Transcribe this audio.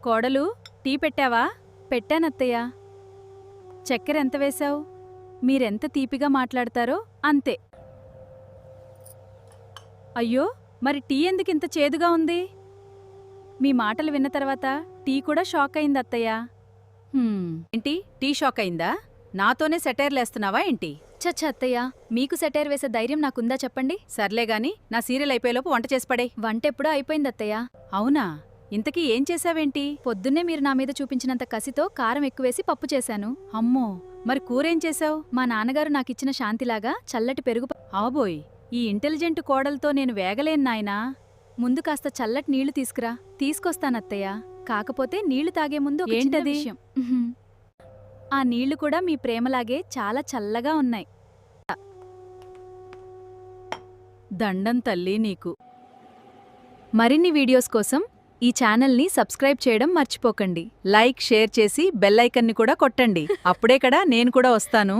కోడలు టీ పెట్టావా? పెట్టానత్తయ్య. చక్కెర ఎంత వేశావు? మీరెంత తీపిగా మాట్లాడతారో అంతే. అయ్యో, మరి టీ ఎందుకింత చేదుగా ఉంది? మీ మాటలు విన్న తర్వాత టీ కూడా షాక్ అయింది అత్తయ్య. ఏంటి, టీ షాక్ అయిందా? నాతోనే సెటైర్లేస్తున్నావా ఏంటి? చచ్చ అత్తయ్య, మీకు సెటైర్ వేసే ధైర్యం నాకుందా చెప్పండి? సర్లేగాని నా సీరియల్ అయిపోయేలోపు వంట చేసి పడే. వంటెప్పుడో అయిపోయింది అత్తయ్య. అవునా? ఇంతకీ ఏం చేశావేంటి? పొద్దున్నే మీరు నా మీద చూపించినంత కసితో కారం ఎక్కువేసి పప్పు చేశాను. అమ్మో, మరి కూరేం చేశావు? మా నాన్నగారు నాకిచ్చిన శాంతిలాగా చల్లటి పెరుగు ఆబోయ్, ఈ ఇంటెలిజెంట్ కోడలతో నేను వేగలేను నాయనా. ముందు కాస్త చల్లటి నీళ్లు తీసుకురా. తీసుకొస్తానత్తయ్య. కాకపోతే నీళ్లు తాగే ముందు ఒక చిన్న ఏంటది? విషయం. ఆ నీళ్లు కూడా మీ ప్రేమలాగే చాలా చల్లగా ఉన్నాయి. దండం తల్లి నీకు. మరిన్ని వీడియోస్ కోసం ఈ ఛానల్ని సబ్స్క్రైబ్ చేయడం మర్చిపోకండి. లైక్, షేర్ చేసి బెల్ ఐకన్ని కూడా కొట్టండి. అప్పుడే కదా నేను కూడా వస్తాను.